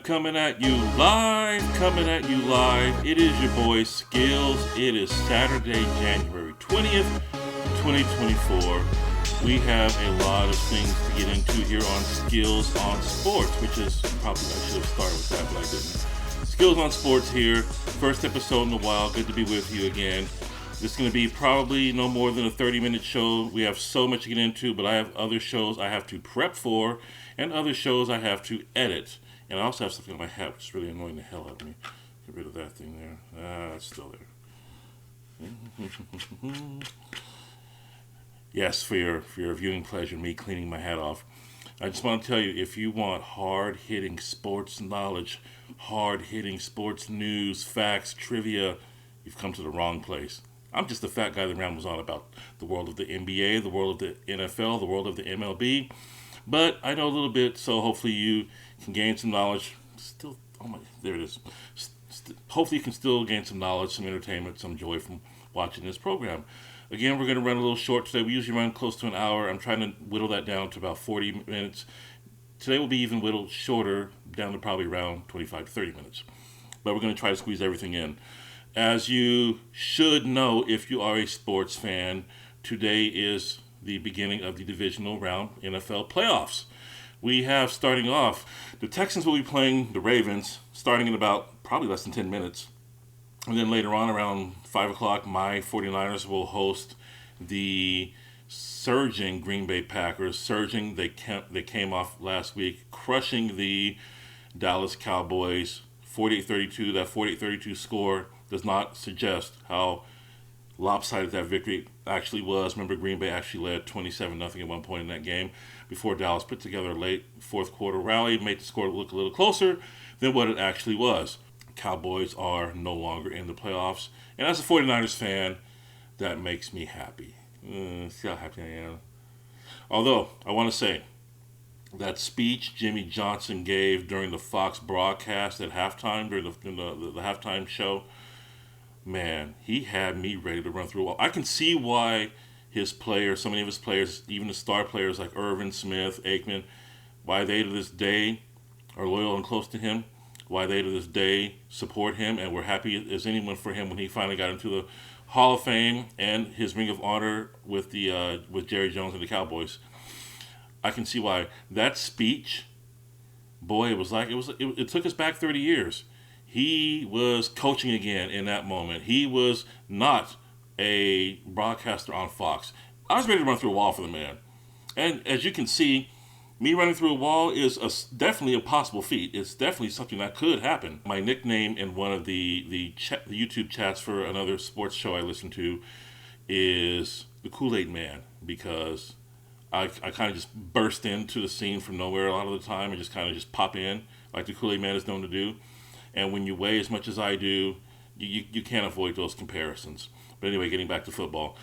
Coming at you live. It is your boy Skills. It is Saturday, January 20th, 2024. We have a lot of things to get into here on Skills on Sports, which is probably, I should have started with that, but I didn't. Skills on Sports here. First episode in a while. Good to be with you again. This is going to be probably no more than a 30-minute show. We have so much to get into, but I have other shows I have to prep for and other shows I have to edit. And I also have something on my hat, which is really annoying the hell out of me. Get rid of that thing there. It's still there. Yes, for your viewing pleasure, me cleaning my hat off. I just want to tell you, if you want hard-hitting sports knowledge, hard-hitting sports news, facts, trivia, you've come to the wrong place. I'm just a fat guy that rambles on about the world of the NBA, the world of the NFL, the world of the MLB. But I know a little bit, so hopefully you can gain some knowledge. There it is. Hopefully you can still gain some knowledge, some entertainment, some joy from watching this program. Again, we're going to run a little short today. We usually run close to an hour. I'm trying to whittle that down to about 40 minutes. Today will be even whittled shorter, down to probably around 25 to 30 minutes. But we're going to try to squeeze everything in. As you should know, if you are a sports fan, today is the beginning of the divisional round NFL playoffs. We have, starting off, the Texans will be playing the Ravens starting in about probably less than 10 minutes. And then later on, around 5 o'clock, my 49ers will host the surging Green Bay Packers. They came off last week, crushing the Dallas Cowboys 48-32. That 48-32 score does not suggest how lopsided that victory actually was. Remember, Green Bay actually led 27-0 at one point in that game before Dallas put together a late fourth quarter rally, made the score look a little closer than what it actually was. Cowboys are no longer in the playoffs, and as a 49ers fan, that makes me happy. See how happy I am. Although, I want to say, that speech Jimmy Johnson gave during the Fox broadcast at halftime, during the halftime show, man, he had me ready to run through a wall. I can see why so many of his players, even the star players like Irvin, Smith, Aikman, why they to this day are loyal and close to him, why they to this day support him, and were happy as anyone for him when he finally got into the Hall of Fame and his Ring of Honor with Jerry Jones and the Cowboys. I can see why. That speech, boy, it took us back 30 years. He was coaching again in that moment. He was not a broadcaster on Fox. I was ready to run through a wall for the man. And as you can see, me running through a wall is definitely a possible feat. It's definitely something that could happen. My nickname in one of the YouTube chats for another sports show I listen to is the Kool-Aid Man, because I kind of just burst into the scene from nowhere a lot of the time and just kind of just pop in like the Kool-Aid Man is known to do. And when you weigh as much as I do, you can't avoid those comparisons. But anyway, getting back to football.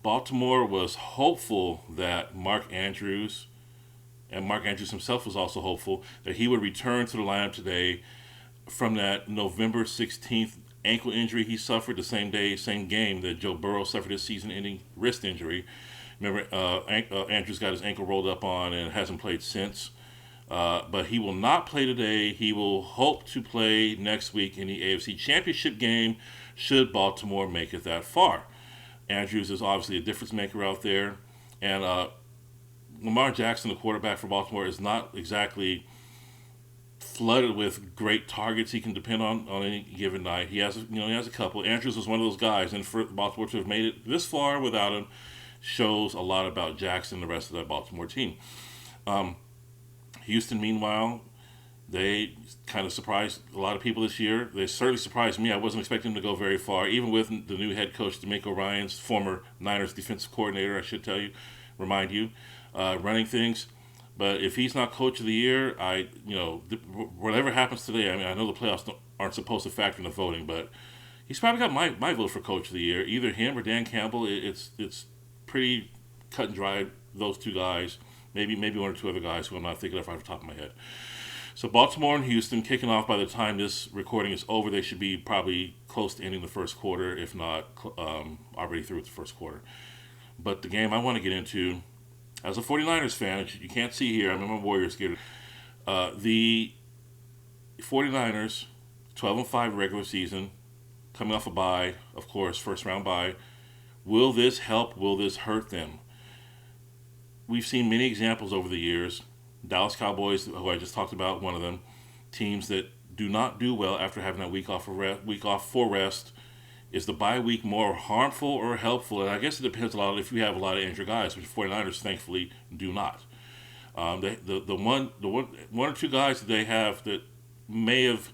Baltimore was hopeful that Mark Andrews himself was also hopeful that he would return to the lineup today from that November 16th ankle injury he suffered the same game that Joe Burrow suffered his season-ending wrist injury. Remember, Andrews got his ankle rolled up on and hasn't played since. But he will not play today. He will hope to play next week in the AFC Championship game should Baltimore make it that far. Andrews is obviously a difference maker out there. And Lamar Jackson, the quarterback for Baltimore, is not exactly flooded with great targets he can depend on any given night. He has a couple. Andrews was one of those guys, and for Baltimore to have made it this far without him shows a lot about Jackson and the rest of that Baltimore team. Houston, meanwhile, they kind of surprised a lot of people this year. They certainly surprised me. I wasn't expecting them to go very far, even with the new head coach, DeMeco Ryans, former Niners defensive coordinator, I should remind you, running things. But if he's not coach of the year, whatever happens today, I know the playoffs aren't supposed to factor in the voting, but he's probably got my vote for coach of the year. Either him or Dan Campbell. It's pretty cut and dry, those two guys. Maybe one or two other guys who I'm not thinking of off the top of my head. So Baltimore and Houston kicking off. By the time this recording is over, they should be probably close to ending the first quarter, if not already through with the first quarter. But the game I want to get into, as a 49ers fan, you can't see here, I'm a Warriors gear. The 49ers, 12-5 regular season, coming off a bye, of course, first round bye. Will this help? Will this hurt them? We've seen many examples over the years. Dallas Cowboys, who I just talked about, one of them, teams that do not do well after having that week off for rest. Is the bye week more harmful or helpful? And I guess it depends a lot if you have a lot of injured guys, which 49ers thankfully do not. The one or two guys that they have that may have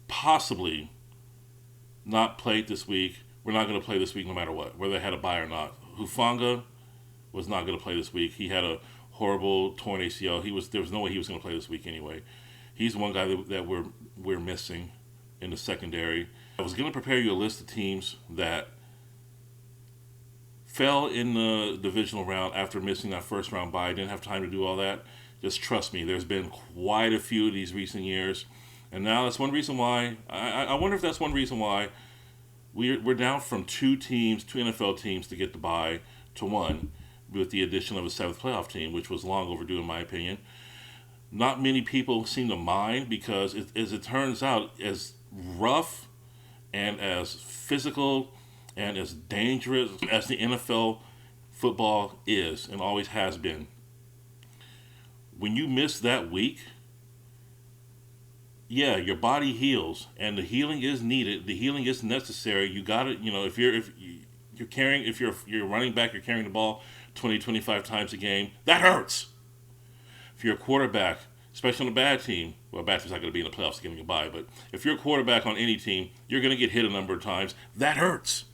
possibly not played this week, we're not going to play this week no matter what, whether they had a bye or not. Hufanga was not going to play this week. He had a horrible torn ACL. There was no way he was going to play this week anyway. He's one guy that we're missing in the secondary. I was going to prepare you a list of teams that fell in the divisional round after missing that first round bye. I didn't have time to do all that. Just trust me, there's been quite a few of these recent years. And now that's one reason why, I wonder if that's one reason why we're down from two NFL teams to get the bye to one, with the addition of a seventh playoff team, which was long overdue in my opinion. Not many people seem to mind because, as it turns out, as rough and as physical and as dangerous as the NFL football is and always has been, when you miss that week, yeah, your body heals, and the healing is needed. The healing is necessary. You got to, if you're running back, you're carrying the ball 20, 25 times a game, that hurts. If you're a quarterback, especially on a bad team, well, bad team's not going to be in the playoffs getting a bye, but if you're a quarterback on any team, you're going to get hit a number of times. That hurts.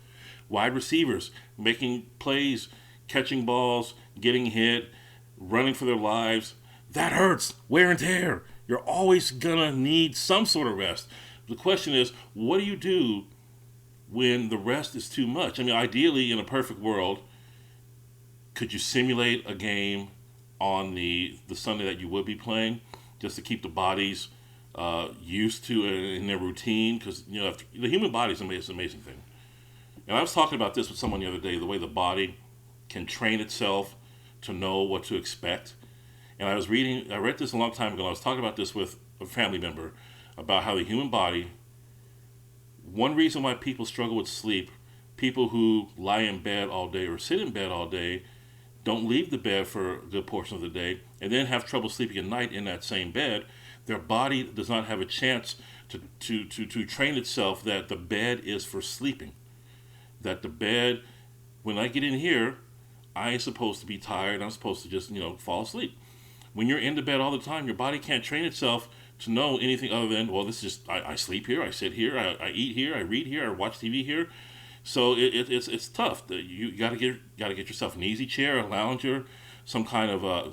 Wide receivers making plays, catching balls, getting hit, running for their lives, that hurts. Wear and tear. You're always going to need some sort of rest. The question is, what do you do when the rest is too much? I mean, ideally, in a perfect world, could you simulate a game on the Sunday that you would be playing just to keep the bodies used to it in their routine? Because, the human body is an amazing thing. And I was talking about this with someone the other day, the way the body can train itself to know what to expect. And I read this a long time ago. I was talking about this with a family member about how the human body, one reason why people struggle with sleep, people who lie in bed all day or sit in bed all day, don't leave the bed for a good portion of the day, and then have trouble sleeping at night in that same bed, their body does not have a chance to train itself that the bed is for sleeping. That the bed, when I get in here, I ain't supposed to be tired. I'm supposed to just, fall asleep. When you're in the bed all the time, your body can't train itself to know anything other than, well, this is just, I sleep here, I sit here, I eat here, I read here, I watch TV here. So it's tough. You gotta get yourself an easy chair, a lounger, some kind of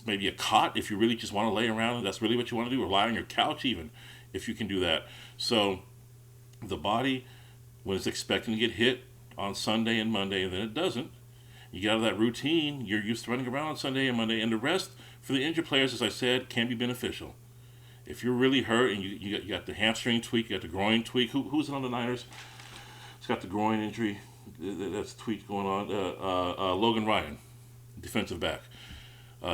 maybe a cot if you really just want to lay around and that's really what you want to do, or lie on your couch even if you can do that. So the body, when it's expecting to get hit on Sunday and Monday and then it doesn't, you get out of that routine. You're used to running around on Sunday and Monday, and the rest for the injured players, as I said, can be beneficial. If you're really hurt and you got the hamstring tweak, you got the groin tweak. Who's on the Niners? He's got the groin injury. That's a tweak going on. Logan Ryan, defensive back.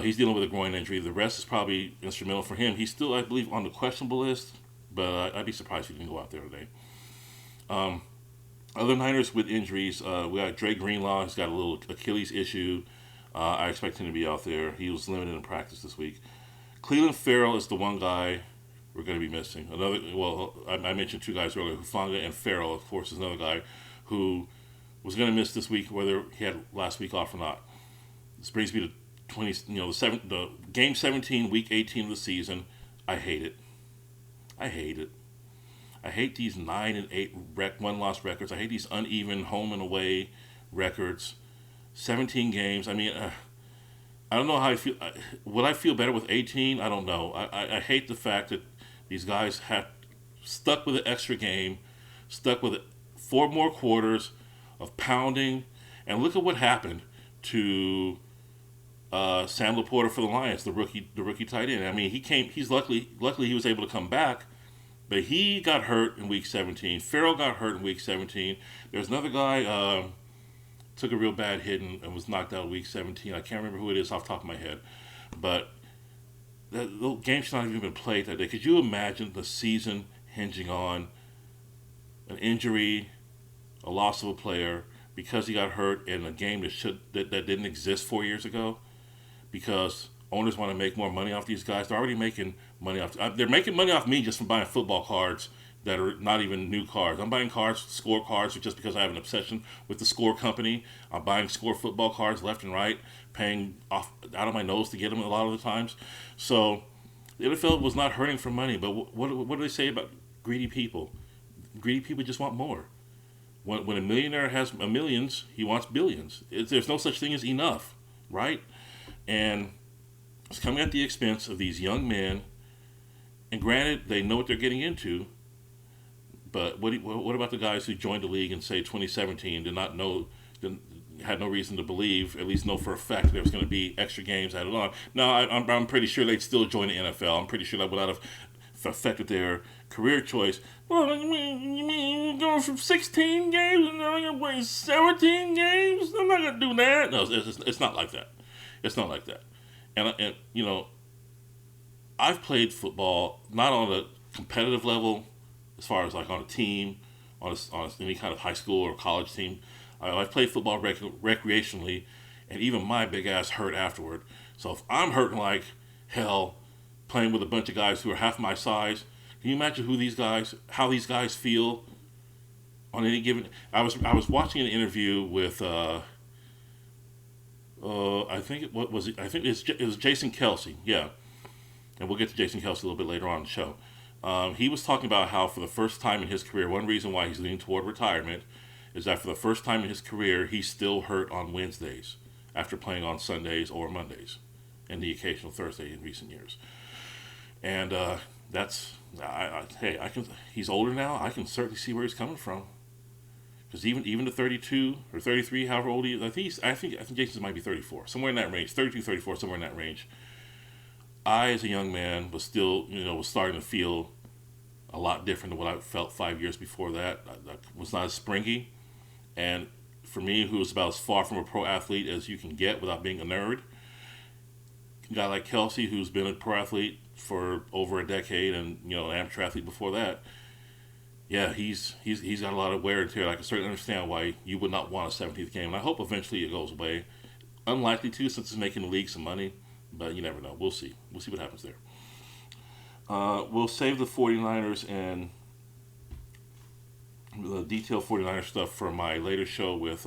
He's dealing with a groin injury. The rest is probably instrumental for him. He's still, I believe, on the questionable list, but I'd be surprised if he didn't go out there today. Other Niners with injuries, we got Dre Greenlaw. He's got a little Achilles issue. I expect him to be out there. He was limited in practice this week. Cleveland Farrell is the one guy we're going to be missing. I mentioned two guys earlier, Hufanga and Farrell, of course, is another guy who was going to miss this week, whether he had last week off or not. This brings me to the game 17, week 18 of the season. I hate it. I hate these 9-8 one-loss records. I hate these uneven home and away records. 17 games. I mean, I don't know how I feel. Would I feel better with 18? I don't know. I hate the fact that these guys have stuck with an extra game, stuck with 4 more quarters of pounding, and look at what happened to Sam Laporta for the Lions, the rookie tight end. I mean, luckily he was able to come back, but he got hurt in week 17. Farrell got hurt in week 17. There's another guy took a real bad hit and was knocked out in week 17. I can't remember who it is off the top of my head, but the game should not have even been played that day. Could you imagine the season hinging on an injury, a loss of a player because he got hurt in a game that didn't exist 4 years ago? Because owners want to make more money off these guys. They're already making money off. They're making money off me just from buying football cards that are not even new cards. I'm buying score cards, just because I have an obsession with the score company. I'm buying score football cards left and right, paying off out of my nose to get them a lot of the times. So the NFL was not hurting for money. But what do they say about greedy people? Greedy people just want more. When a millionaire has millions, he wants billions. There's no such thing as enough, right? And it's coming at the expense of these young men. And granted, they know what they're getting into. But what about the guys who joined the league in, say, 2017, had no reason to believe, at least know for a fact, there was going to be extra games added on? Now, I'm pretty sure they'd still join the NFL. I'm pretty sure that would not have affected their career choice. Well, you mean going from 16 games and now you're playing 17 games? I'm not going to do that. No, it's not like that. It's not like that. And I've played football not on a competitive level, as far as like on a team, on any kind of high school or college team. I've played football recreationally, and even my big ass hurt afterward. So if I'm hurting like hell, playing with a bunch of guys who are half my size, can you imagine how these guys feel on any given? I was watching an interview with I think it was Jason Kelsey, yeah, and we'll get to Jason Kelsey a little bit later on in the show. He was talking about how for the first time in his career, one reason why he's leaning toward retirement is that for the first time in his career, he's still hurt on Wednesdays after playing on Sundays or Mondays and the occasional Thursday in recent years. And he's older now. I can certainly see where he's coming from. Because even the 32 or 33, however old he is, I think Jason might be 34, somewhere in that range, 32, 34, somewhere in that range. I, as a young man, was still, was starting to feel a lot different than what I felt 5 years before that. I was not as springy. And for me, who was about as far from a pro athlete as you can get without being a nerd, a guy like Kelsey, who's been a pro athlete for over a decade and, an amateur athlete before that, yeah, he's got a lot of wear and tear. I can certainly understand why you would not want a 17th game. And I hope eventually it goes away. Unlikely to, since it's making the league some money. But you never know. We'll see. We'll see what happens there. We'll save the 49ers and the detailed 49ers stuff for my later show with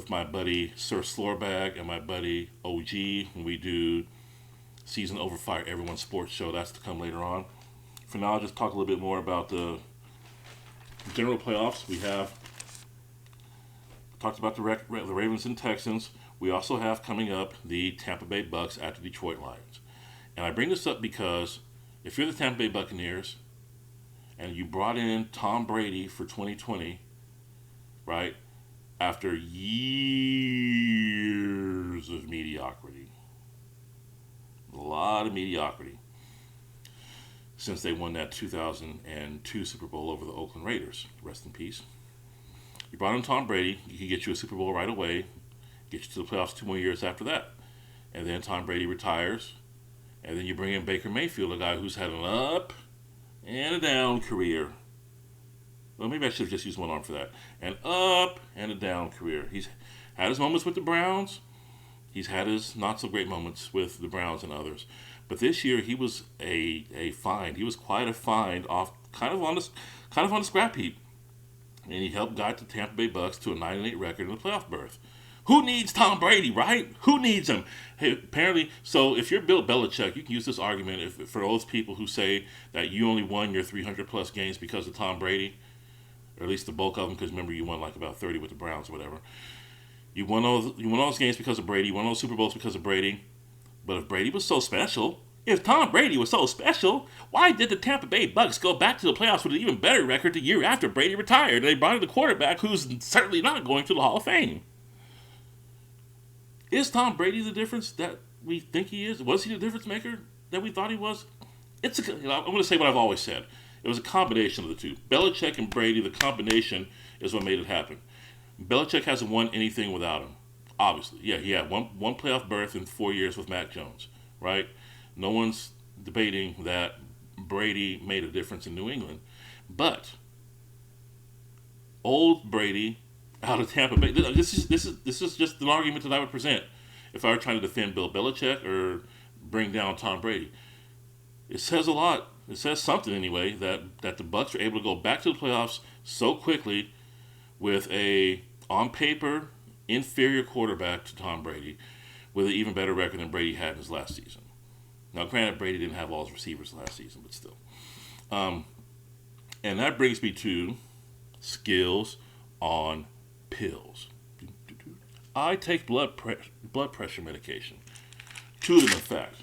my buddy Sir Slorbag and my buddy OG when we do Season Over Fire Everyone's Sports Show. That's to come later on. For now, I'll just talk a little bit more about the general playoffs. We have talked about the Ravens and Texans. We also have coming up the Tampa Bay Bucks at the Detroit Lions. And I bring this up because if you're the Tampa Bay Buccaneers and you brought in Tom Brady for 2020, right, after years of mediocrity, a lot of mediocrity, since they won that 2002 Super Bowl over the Oakland Raiders, rest in peace. You brought in Tom Brady, he could get you a Super Bowl right away, get you to the playoffs 2 more years after that. And then Tom Brady retires. And then you bring in Baker Mayfield, a guy who's had an up and a down career. Well, maybe I should have just used one arm for that. An up and a down career. He's had his moments with the Browns. He's had his not so great moments with the Browns and others. But this year he was a find. He was quite a find off kind of on the scrap heap. And he helped guide the Tampa Bay Bucks to a 9-8 record in the playoff berth. Who needs Tom Brady, right? Who needs him? Hey, apparently, so if you're Bill Belichick, you can use this argument for those people who say that you only won your 300-plus games because of Tom Brady, or at least the bulk of them, because remember, you won like about 30 with the Browns or whatever. You won all those games because of Brady. You won all those Super Bowls because of Brady. But if Brady was so special, if Tom Brady was so special, why did the Tampa Bay Bucks go back to the playoffs with an even better record the year after Brady retired? They brought in the quarterback who's certainly not going to the Hall of Fame. Is Tom Brady the difference that we think he is? Was he the difference maker that we thought he was? I'm going to say what I've always said. It was a combination of the two. Belichick and Brady, the combination is what made it happen. Belichick hasn't won anything without him. Obviously. Yeah, he had one playoff berth in 4 years with Mac Jones, right? No one's debating that Brady made a difference in New England. But old Brady out of Tampa Bay. This is just an argument that I would present if I were trying to defend Bill Belichick or bring down Tom Brady. It says a lot. It says something anyway that the Bucs are able to go back to the playoffs so quickly with a on paper inferior quarterback to Tom Brady with an even better record than Brady had in his last season. Now, granted, Brady didn't have all his receivers last season, but still. And that brings me to Skillz on pills. I take blood pressure medication. 2 of them, in fact.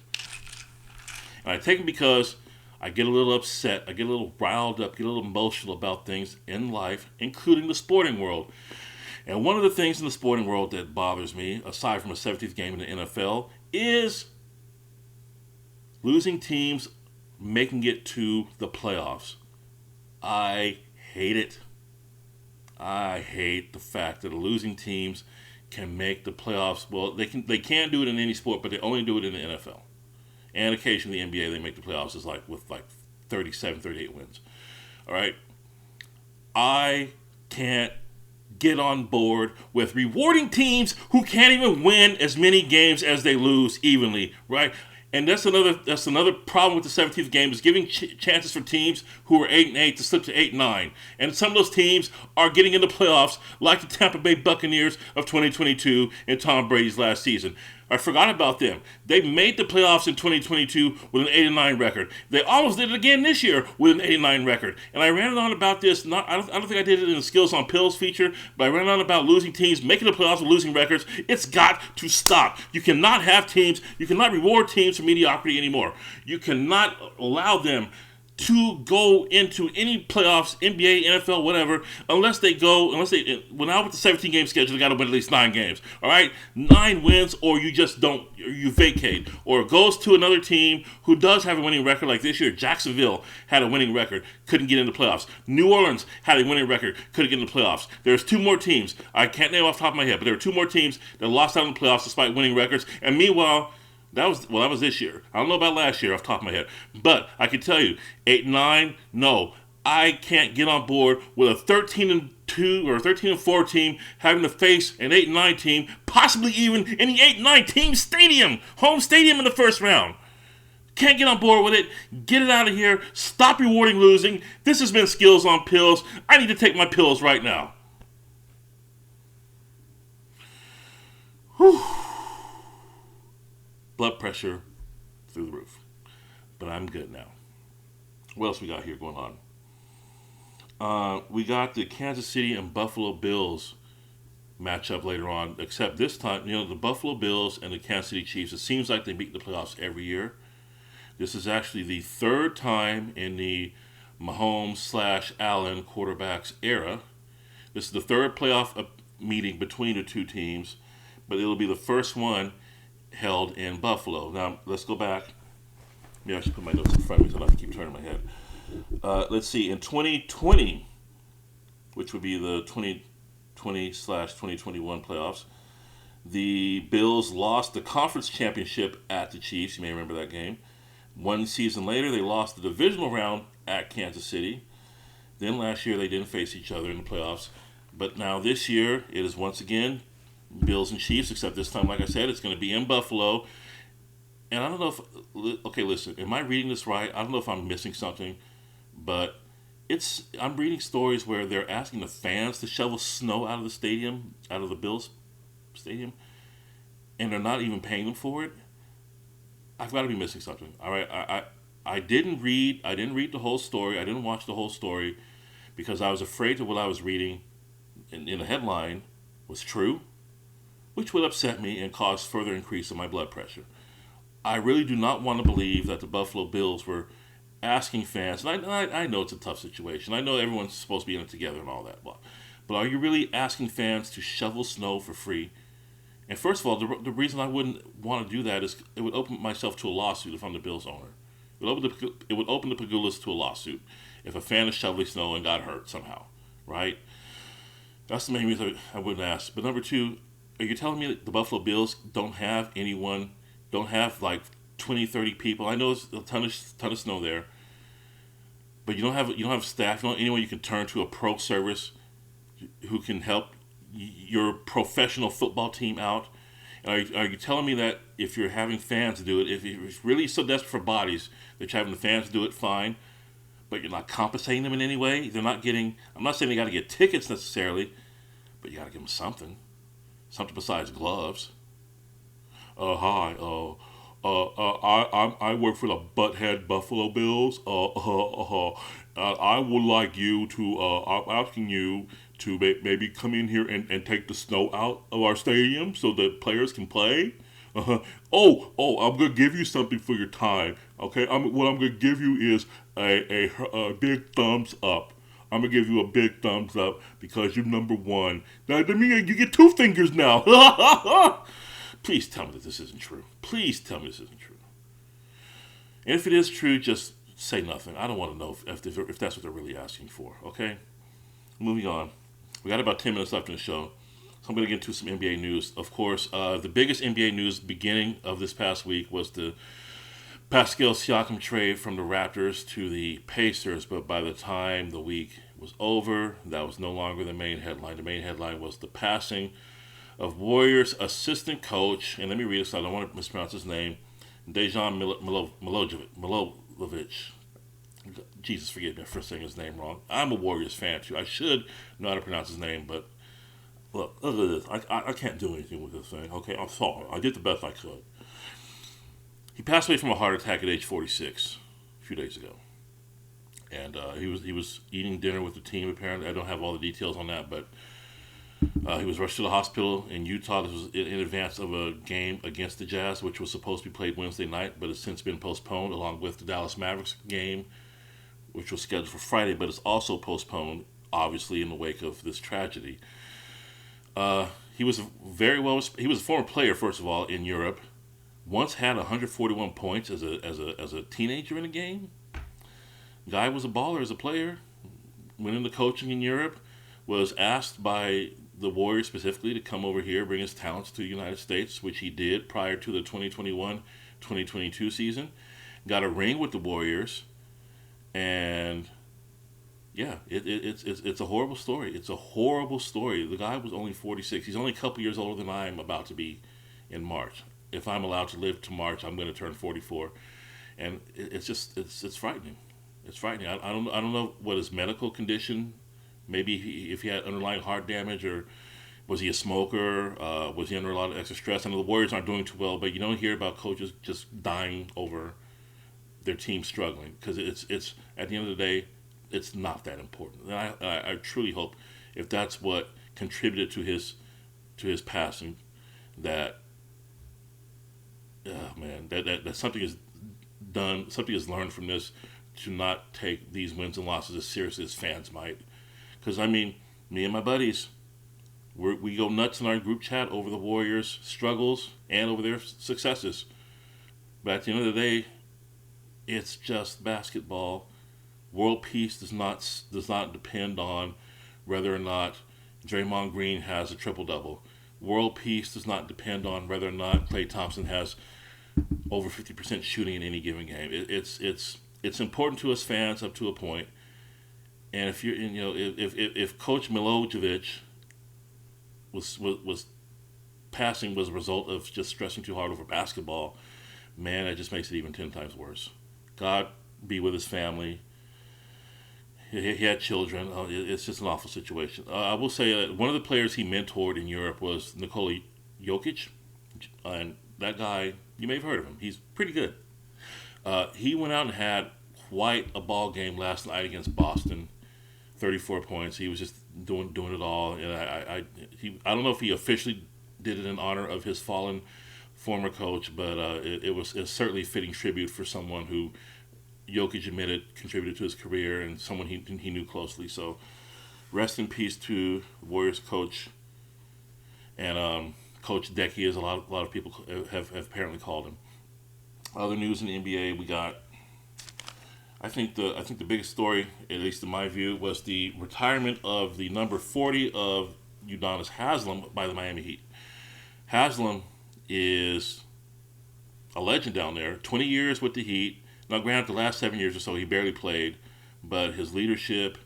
And I take them because I get a little upset, I get a little riled up, get a little emotional about things in life, including the sporting world. And one of the things in the sporting world that bothers me, aside from a 17th game in the NFL, is losing teams making it to the playoffs. I hate it. I hate the fact that losing teams can make the playoffs. Well, they can do it in any sport, but they only do it in the NFL. And occasionally the NBA, they make the playoffs with 37, 38 wins. All right? I can't get on board with rewarding teams who can't even win as many games as they lose evenly, right? And that's another problem with the 17th game is giving chances for teams who are 8-8 to slip to 8-9. And some of those teams are getting into playoffs like the Tampa Bay Buccaneers of 2022 and Tom Brady's last season. I forgot about them. They made the playoffs in 2022 with an 8-9 record. They almost did it again this year with an 8-9 record. And I ran on about this. I don't think I did it in the Skillz on Pills feature, but I ran on about losing teams, making the playoffs with losing records. It's got to stop. You cannot have teams. You cannot reward teams for mediocrity anymore. You cannot allow them to go into any playoffs, NBA, NFL, whatever, unless they out with the 17-game schedule, they got to win at least 9 games. All right, 9 wins, or you just don't, or you vacate, or it goes to another team who does have a winning record. Like this year, Jacksonville had a winning record, couldn't get into playoffs. New Orleans had a winning record, couldn't get into playoffs. There's 2 more teams. I can't name off the top of my head, but there were 2 more teams that lost out in the playoffs despite winning records. And meanwhile, that was this year. I don't know about last year off the top of my head. But I can tell you, 8-9, no. I can't get on board with a 13-2 or 13-4 team having to face an 8-9 team, possibly even in the 8-9 team stadium, home stadium in the first round. Can't get on board with it. Get it out of here. Stop rewarding losing. This has been Skillz on Pills. I need to take my pills right now. Whew. Blood pressure through the roof. But I'm good now. What else we got here going on? We got the Kansas City and Buffalo Bills matchup later on. Except this time, the Buffalo Bills and the Kansas City Chiefs, it seems like they meet the playoffs every year. This is actually the 3rd time in the Mahomes/Allen quarterbacks era. This is the 3rd playoff meeting between the 2 teams. But it'll be the first one held in Buffalo. Now, let's go back. Maybe I should put my notes in front of me so I don't have to keep turning my head. Let's see. In 2020, which would be the 2020/2021 playoffs, the Bills lost the conference championship at the Chiefs. You may remember that game. 1 season later, they lost the divisional round at Kansas City. Then last year, they didn't face each other in the playoffs. But now this year, it is once again Bills and Chiefs, except this time, like I said, it's going to be in Buffalo. And I don't know if... Okay, listen, am I reading this right? I don't know if I'm missing something, but I'm reading stories where they're asking the fans to shovel snow out of the stadium, out of the Bills stadium, and they're not even paying them for it. I've got to be missing something. All right, I didn't read the whole story. I didn't watch the whole story because I was afraid that what I was reading in the headline was true, which would upset me and cause further increase in my blood pressure. I really do not want to believe that the Buffalo Bills were asking fans, and I know it's a tough situation. I know everyone's supposed to be in it together and all that, but are you really asking fans to shovel snow for free? And first of all, the reason I wouldn't want to do that is it would open myself to a lawsuit if I'm the Bills owner. It would open the Pagulas to a lawsuit if a fan is shoveling snow and got hurt somehow, right? That's the main reason I wouldn't But number 2, are you telling me that the Buffalo Bills don't have 20, 30 people. I know it's a ton of snow there, but you don't have staff. You don't have anyone you can turn to, a pro service who can help your professional football team out. Are you telling me that if you're having fans do it, if you're really so desperate for bodies that you're having the fans do it, fine, but you're not compensating them in any way? They're not getting. I'm not saying they got to get tickets necessarily, but you got to give them something besides gloves. Hi. I work for the Butthead Buffalo Bills. I would like you to. I'm asking you to maybe come in here and take the snow out of our stadium so that players can play. Uh-huh. I'm gonna give you something for your time. Okay, what I'm gonna give you is a big thumbs up. I'm gonna give you a big thumbs up because you're number one. Now, to me, you get two fingers now. Please tell me that this isn't true. Please tell me this isn't true. And if it is true, just say nothing. I don't want to know if that's what they're really asking for. Okay, moving on. We got about 10 minutes left in the show. So I'm going to get into some NBA news. Of course, the biggest NBA news beginning of this past week was the Pascal Siakam trade from the Raptors to the Pacers. But by the time the week was over, that was no longer the main headline. The main headline was the passing of Warriors assistant coach, and let me read this, I don't want to mispronounce his name, Dejan Milojevic. Jesus, forgive me for saying his name wrong. I'm a Warriors fan too. I should know how to pronounce his name, but look at this. I can't do anything with this thing. Okay, I'm sorry. I did the best I could. He passed away from a heart attack at age 46 a few days ago, and he was eating dinner with the team. Apparently, I don't have all the details on that, but he was rushed to the hospital in Utah. This was in advance of a game against the Jazz, which was supposed to be played Wednesday night, but has since been postponed, along with the Dallas Mavericks game, which was scheduled for Friday, but it's also postponed, obviously, in the wake of this tragedy. He was he was a former player, first of all, in Europe. Once had 141 points as a teenager in a game. Guy was a baller as a player. Went into coaching in Europe. Was asked by the Warriors specifically to come over here, bring his talents to the United States, which he did prior to the 2021-2022 season. Got a ring with the Warriors. And yeah, it's a horrible story. It's a horrible story. The guy was only 46. He's only a couple years older than I am about to be in March. If I'm allowed to live to March, I'm going to turn 44, and it's frightening. It's frightening. I don't know what his medical condition. Maybe if he had underlying heart damage, or was he a smoker? Was he under a lot of extra stress? I know the Warriors aren't doing too well, but you don't hear about coaches just dying over their team struggling, because it's at the end of the day, it's not that important. And I truly hope, if that's what contributed to his passing, that that something is done, something is learned from this, to not take these wins and losses as seriously as fans might. Because I mean, me and my buddies, we go nuts in our group chat over the Warriors' struggles and over their successes. But at the end of the day, it's just basketball. World peace does not depend on whether or not Draymond Green has a triple-double. World peace does not depend on whether or not Klay Thompson has over 50% shooting in any given game. It's important to us fans up to a point. And if Coach Milojevic was passing was a result of just stressing too hard over basketball, man, it just makes it even 10 times worse. God be with his family. He had children. It's just an awful situation. I will say that one of the players he mentored in Europe was Nikola Jokic. And that guy, you may have heard of him. He's pretty good. He went out and had quite a ball game last night against Boston. 34 points. He was just doing it all. And I don't know if he officially did it in honor of his fallen former coach, but it was certainly a fitting tribute for someone who Jokic admitted contributed to his career, and someone he knew closely. So rest in peace to Warriors coach, and Coach Decky, as a lot of people have apparently called him. Other news in the NBA, we got, I think the biggest story, at least in my view, was the retirement of the number 40 of Udonis Haslem by the Miami Heat. Haslem is a legend down there. 20 years with the Heat. Now, granted, the last 7 years or so he barely played, but his leadership,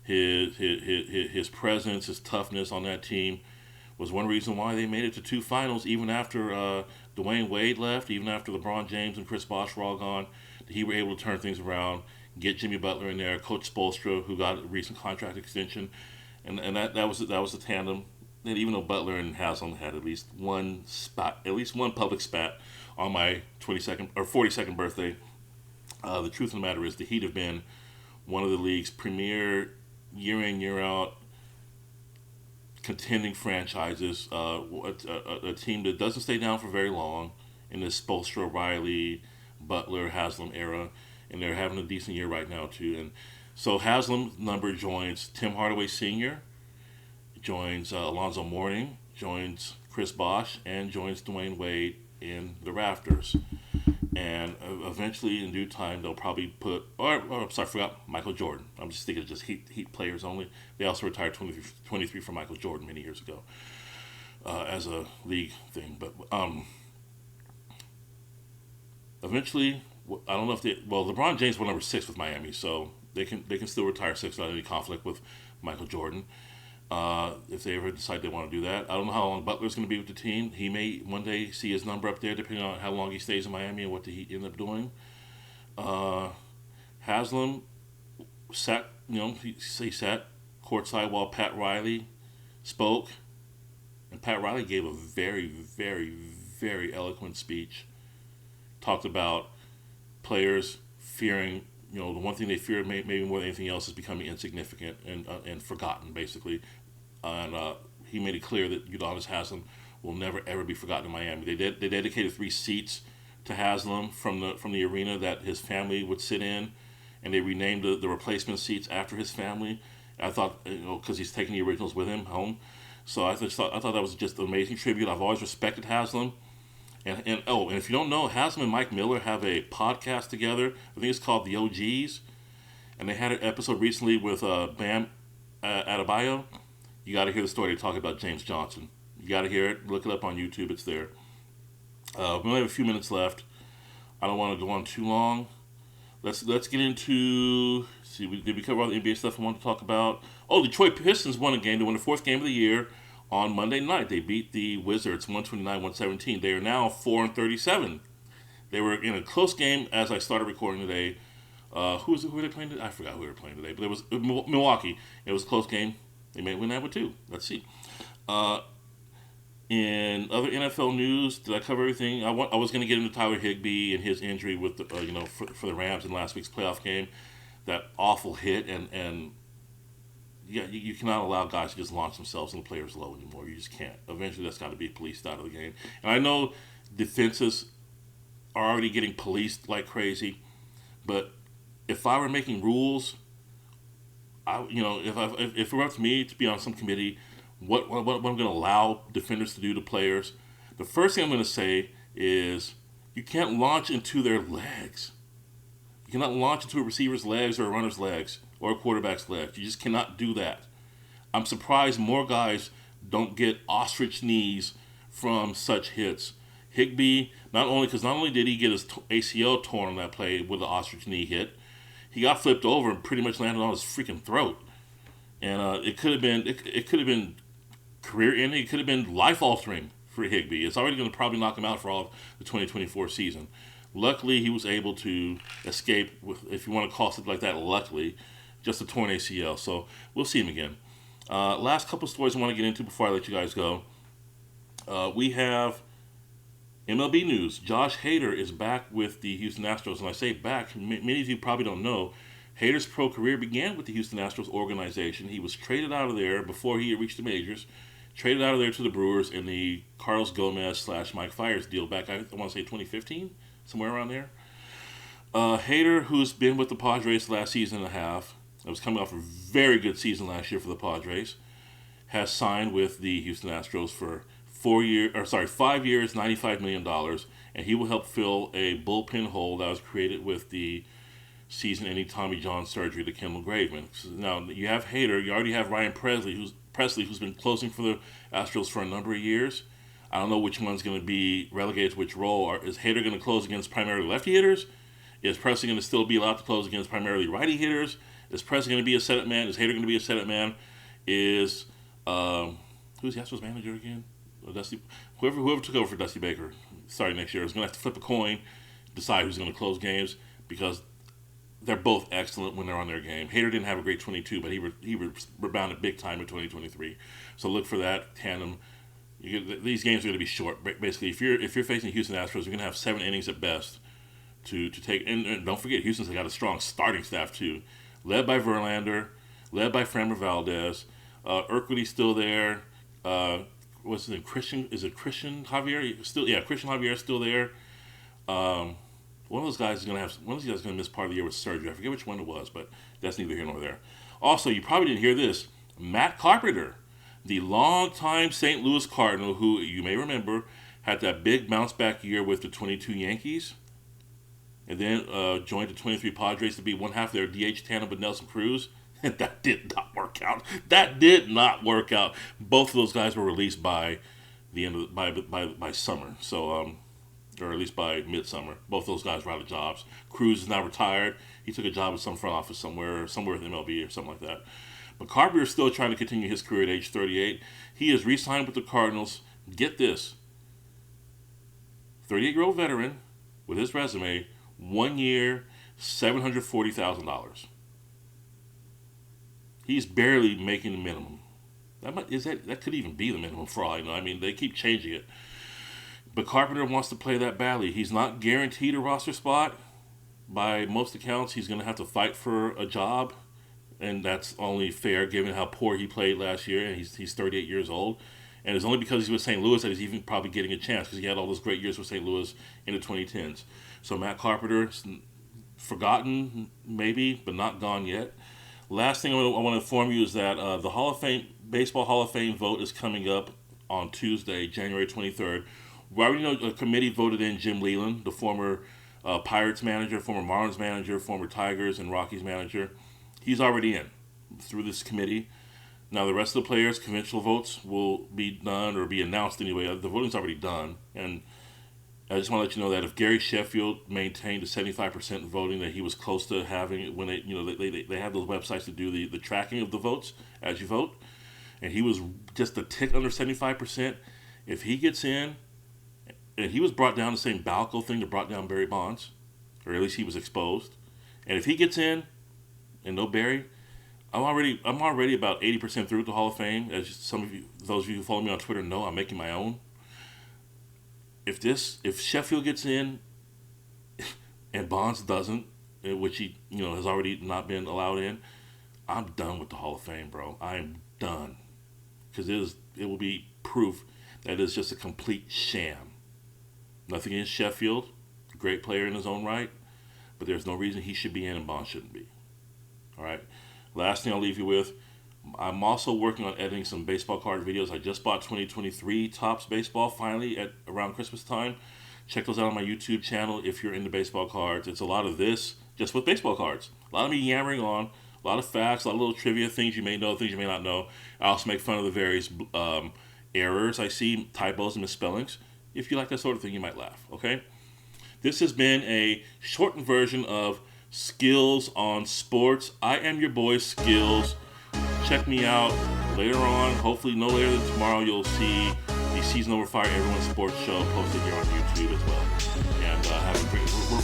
his presence, his toughness on that team was one reason why they made it to two finals, even after Dwayne Wade left, even after LeBron James and Chris Bosh were all gone. He were able to turn things around, get Jimmy Butler in there, Coach Spoelstra, who got a recent contract extension, and that was the tandem. And even though Butler and Haslam had at least one public spat on my 22nd or 42nd birthday, the truth of the matter is the Heat have been one of the league's premier year in year out contending franchises. A team that doesn't stay down for very long in this Spoelstra, Riley, Butler, Haslam era, and they're having a decent year right now too. And so Haslam's number joins Tim Hardaway Sr., joins Alonzo Mourning, joins Chris Bosh, and joins Dwayne Wade in the rafters. And eventually, in due time, they'll probably put, I forgot Michael Jordan. I'm just thinking of just Heat players only. They also retired 23 from Michael Jordan many years ago as a league thing. But eventually, I don't know if LeBron James went number 6 with Miami, so they can still retire 6 without any conflict with Michael Jordan. If they ever decide they want to do that. I don't know how long Butler's going to be with the team. He may one day see his number up there, depending on how long he stays in Miami and what the Heat end up doing. Haslam sat, he sat courtside while Pat Riley spoke, and Pat Riley gave a very, very, very eloquent speech. Talked about players fearing. The one thing they fear maybe more than anything else is becoming insignificant and forgotten, basically. And he made it clear that Udonis Haslam will never ever be forgotten in Miami. They dedicated 3 seats to Haslam from the arena that his family would sit in, and they renamed the replacement seats after his family. I thought, because he's taking the originals with him home. So I thought that was just an amazing tribute. I've always respected Haslam. And if you don't know, Haslam and Mike Miller have a podcast together. I think it's called The OGs. And they had an episode recently with Bam Adebayo. You got to hear the story. They talk about James Johnson. You got to hear it. Look it up on YouTube. It's there. We only have a few minutes left. I don't want to go on too long. Let's get into... did we cover all the NBA stuff I wanted to talk about? Oh, Detroit Pistons won a game. They won the 4th game of the year. On Monday night, they beat the Wizards 129-117. They are now 4-37. They were in a close game as I started recording today. Who were they playing today? I forgot who they were playing today, but it was Milwaukee. It was a close game. They may win that one too. Let's see. In other NFL news, did I cover everything? I was going to get into Tyler Higbee and his injury with the for the Rams in last week's playoff game. That awful hit and. Yeah, you cannot allow guys to just launch themselves and the players low anymore. You just can't. Eventually, that's got to be policed out of the game. And I know defenses are already getting policed like crazy, but if I were making rules, if it were up to me to be on some committee, what I'm going to allow defenders to do to players, the first thing I'm going to say is you can't launch into their legs. You cannot launch into a receiver's legs or a runner's legs or a quarterback's legs. You just cannot do that. I'm surprised more guys don't get ostrich knees from such hits. Higbee, not only did he get his ACL torn on that play with the ostrich knee hit, he got flipped over and pretty much landed on his freaking throat. And it could have been career ending. It could have been life altering for Higbee. It's already going to probably knock him out for all of the 2024 season. Luckily, he was able to escape with, if you want to call something like that, luckily, just a torn ACL. So we'll see him again. Last couple stories I want to get into before I let you guys go. We have MLB news. Josh Hader is back with the Houston Astros. And I say back, many of you probably don't know, Hader's pro career began with the Houston Astros organization. He was traded out of there before he reached the majors. Traded out of there to the Brewers in the Carlos Gomez / Mike Fiers deal back, I want to say 2015, somewhere around there. Hader, who's been with the Padres last season and a half, was coming off a very good season last year for the Padres, has signed with the Houston Astros for 5 years, $95 million, and he will help fill a bullpen hole that was created with the season-ending Tommy John surgery to Kendall Graveman. So now you have Hader, you already have Ryan Presley, who's been closing for the Astros for a number of years. I don't know which one's going to be relegated to which role. Is Hader going to close against primarily lefty hitters? Is Presley going to still be allowed to close against primarily righty hitters? Is Presley going to be a setup man? Is Hader going to be a setup man? Is who's the Astros manager again? Dusty, whoever took over for Dusty Baker starting next year is going to have to flip a coin, decide who's going to close games, because they're both excellent when they're on their game. Hader didn't have a great 22, but he rebounded big time in 2023. So look for that tandem. These games are going to be short. Basically, if you're facing Houston Astros, you're going to have 7 innings at best to take. And don't forget, Houston's got a strong starting staff too, led by Verlander, led by Framber Valdez. Urquidy's still there. What's his name? Christian Javier? Christian Javier is still there. One of those guys is going to miss part of the year with surgery. I forget which one it was, but that's neither here nor there. Also, you probably didn't hear this. Matt Carpenter, the longtime St. Louis Cardinal, who you may remember had that big bounce back year with the 22 Yankees, and then joined the 23 Padres to be one half of their DH tandem with Nelson Cruz. And that did not work out. Both of those guys were released by the end of by summer. So or at least by midsummer. Both those guys were out of jobs. Cruz is now retired. He took a job at some front office somewhere with MLB or something like that. But Carpenter is still trying to continue his career at age 38. He is re-signed with the Cardinals. Get this. 38-year-old veteran with his resume, 1 year, $740,000. He's barely making the minimum. That could even be the minimum for all I know. I mean, they keep changing it. But Carpenter wants to play that badly. He's not guaranteed a roster spot. By most accounts, he's going to have to fight for a job. And that's only fair given how poor he played last year. And he's 38 years old. And it's only because he's with St. Louis that he's even probably getting a chance, because he had all those great years with St. Louis in the 2010s. So Matt Carpenter, forgotten maybe, but not gone yet. Last thing I want to inform you is that the Baseball Hall of Fame vote is coming up on Tuesday, January 23rd. We already know a committee voted in Jim Leyland, the former Pirates manager, former Marlins manager, former Tigers and Rockies manager. He's already in through this committee. Now the rest of the players' conventional votes will be done, or be announced anyway. The voting's already done, and I just want to let you know that if Gary Sheffield maintained the 75% voting that he was close to having when they have those websites to do the tracking of the votes as you vote, and he was just a tick under 75%. If he gets in, and he was brought down the same Balco thing that brought down Barry Bonds, or at least he was exposed, and if he gets in and no Barry, I'm already about 80% through the Hall of Fame. As those of you who follow me on Twitter know, I'm making my own. If Sheffield gets in and Bonds doesn't, which he has already not been allowed in, I'm done with the Hall of Fame, bro. I'm done, because it will be proof that it's just a complete sham. Nothing against Sheffield, great player in his own right, but there's no reason he should be in and Bonds shouldn't be. All right. Last thing I'll leave you with. I'm also working on editing some baseball card videos. I just bought 2023 Topps Baseball finally at around Christmas time. Check those out on my YouTube channel if you're into baseball cards. It's a lot of this just with baseball cards. A lot of me yammering on, a lot of facts, a lot of little trivia, things you may know, things you may not know. I also make fun of the various errors I see, typos and misspellings. If you like that sort of thing, you might laugh, okay? This has been a shortened version of Skillz on Sports. I am your boy, Skillz. Check me out later on. Hopefully no later than tomorrow you'll see the Season Over Fire Everyone Sports Show posted here on YouTube as well. And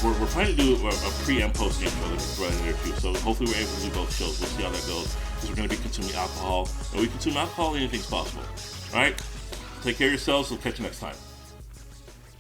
we're planning to do a pre and post game show right in there too. So hopefully we're able to do both shows. We'll see how that goes, because we're going to be consuming alcohol. And we consume alcohol, anything's possible. All right? Take care of yourselves. We'll catch you next time.